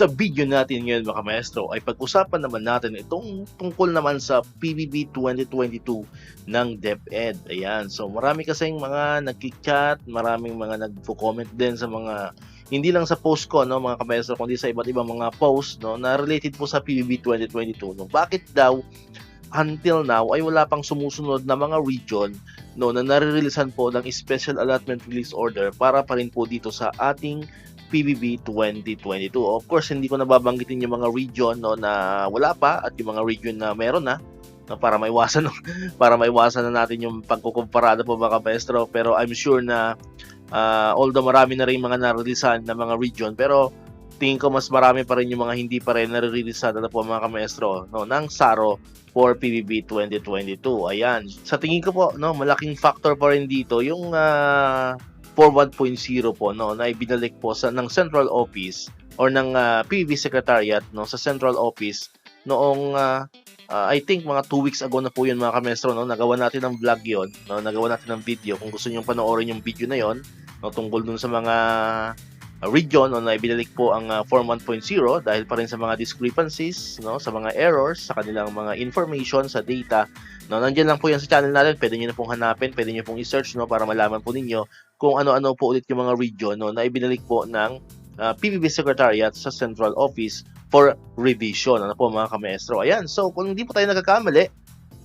Sa video natin ngayon mga maestro ay pag-usapan naman natin itong tungkol naman sa PBB 2022 ng DepEd. Ayan, so marami kasing mga nag-chat, maraming mga nagpo-comment din sa mga, hindi lang sa post ko no mga maestro, kundi sa iba't ibang mga post no na related po sa PBB 2022. No, bakit daw until now ay wala pang sumusunod na mga region no na nare-releasean po ng Special Allotment Release Order para pa rin po dito sa ating PBB 2022. Of course, hindi ko nababanggitin yung mga region no na wala pa at yung mga region na meron na no, para maiwasan na natin yung pagkukumpara po mga maestro. Pero I'm sure na although marami na rin mga na-releasean na mga region, pero tingin ko mas marami pa rin yung mga hindi pa rin na-releasean na po mga maestro no ng SARO for PBB 2022. Ayan. Sa tingin ko po no, malaking factor pa rin dito yung 4.1.0 po no na ibinalik po ng Central Office or ng PBB Secretariat no sa Central Office noong I think mga 2 weeks ago na po yun mga kamestro no, nagawa natin ng vlog yon no, nagawa natin ng video. Kung gusto niyo panoorin yung video na yon no tungkol dun sa mga region no, na ibinalik po ang 4.1.0 dahil pa rin sa mga discrepancies no, sa mga errors sa kanilang mga information sa data no. Nandiyan lang po yan sa channel natin, pwede niyo na pong hanapin, pwede niyo pong i-search no para malaman po ninyo kung ano-ano po ulit yung mga region no, na ibinalik po ng PBB Secretariat sa Central Office for revision. Ano po mga kamaestro? Ayan, so kung hindi po tayo nagkakamali,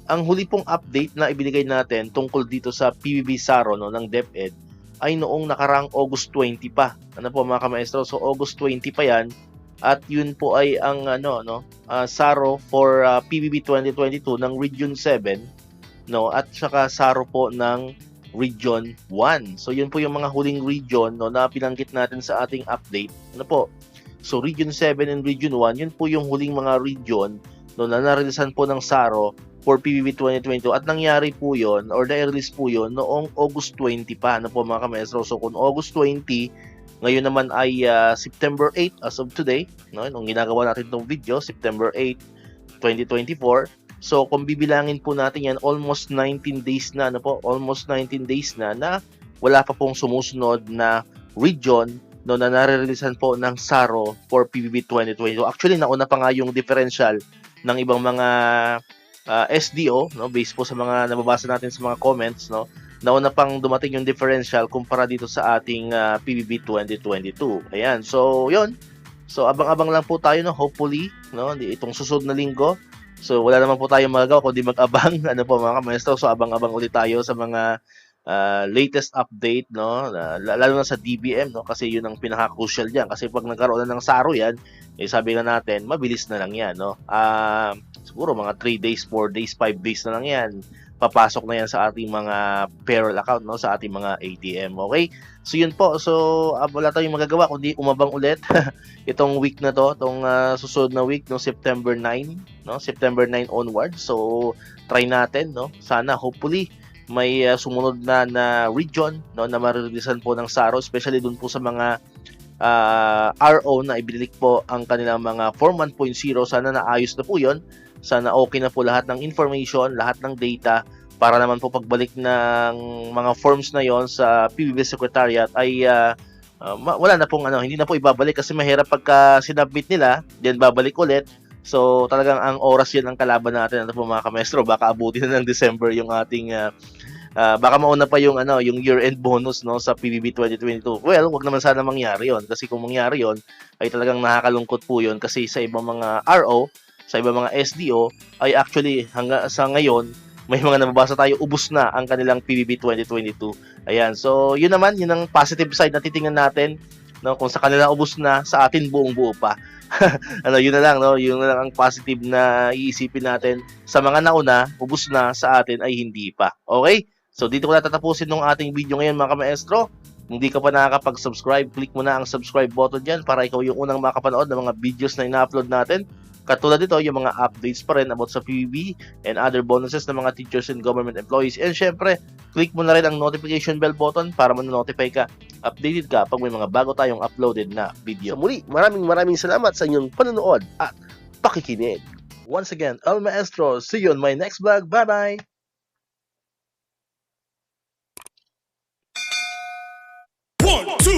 ang huli pong update na ibinigay natin tungkol dito sa PBB SARO no, ng DepEd ay noong nakarang August 20 pa. Ano po mga kamaestro? So August 20 pa yan at yun po ay ang SARO for PBB 2022 ng Region 7 no at saka SARO po ng Region 1. So yun po yung mga huling region no na binanggit natin sa ating update. Ano po? So Region 7 and Region 1, yun po yung huling mga region no na nareleasean po ng SARO for PBB 2022 at nangyari po yun or na-release po yun noong August 20 pa. Ano po mga kamaestro? So kung August 20, ngayon naman ay September 8 as of today, no? Nung ginagawa natin itong video, September 8, 2024. So kung bibilangin po natin yan, almost 19 days na, ano po? Almost 19 days na wala pa pong sumusunod na region no na nare-releasean po ng SARO for PBB 2022. Actually, nauna pa nga yung differential ng ibang mga SDO, no, based po sa mga nababasa natin sa mga comments, no, nauna pang dumating yung differential kumpara dito sa ating PBB 2022. Ayan, so yun. So abang-abang lang po tayo, no, hopefully, no, itong susunod na linggo. So wala naman po tayong magagawa kundi mag-abang, ano po mga maestro. So abang-abang ulit tayo sa mga latest update, no, lalo na sa DBM, no, kasi yun ang pinaka-crucial diyan. Kasi pag nagkaroon na ng SARO yan, eh, sabi nga natin, mabilis na lang yan, no. Siguro mga 3 days, 4 days, 5 days na lang yan. Papasok na yan sa ating mga payroll account, no, sa ating mga ATM. Okay? So yun po. So wala tayong magagawa kundi umabang ulit itong week na to, itong susunod na week no September 9, no, September 9 onward. So try natin, no. Sana hopefully may sumunod na region no na marereleasean po ng SARO, especially dun po sa mga RO na ibinilik po ang kanilang mga Form 1.0. Sana naayos na po yun. Sana okay na po lahat ng information, lahat ng data para naman po pagbalik ng mga forms na yon sa PBB Secretariat ay wala na pong hindi na po ibabalik kasi mahirap pagka sinubmit nila, then babalik ulit. So talagang ang oras yan ang kalaban natin. Ano po mga kamestro, baka abutin na ng December yung ating baka mauna pa yung yung year-end bonus no sa PBB 2022. Well, wag naman sana mangyari yon kasi kung mangyari yon ay talagang nakakalungkot po yon kasi sa ibang mga RO, sa ibang mga SDO ay actually hanggang sa ngayon may mga nababasa tayo ubos na ang kanilang PBB 2022. Ayan. So, yun naman, yun ang positive side na titingnan natin, no, kung sa kanila ubos na, sa atin buong-buo pa. Yun na lang, no, yun na lang ang positive na iisipin natin. Sa mga nauna, ubos na, sa atin ay hindi pa. Okay? So, dito ko na tatapusin ng ating video ngayon mga kamaestro. Kung hindi ka pa nakakapag-subscribe, click mo na ang subscribe button dyan para ikaw yung unang makapanood ng mga videos na ina-upload natin. Katulad dito, yung mga updates pa rin about sa PBB and other bonuses ng mga teachers and government employees. And syempre, click mo na rin ang notification bell button para ma-notify ka, updated ka pag may mga bago tayong uploaded na video. So muli, maraming salamat sa inyong panonood at pakikinig. Once again, El Maestro, see you on my next vlog. Bye-bye! One, two.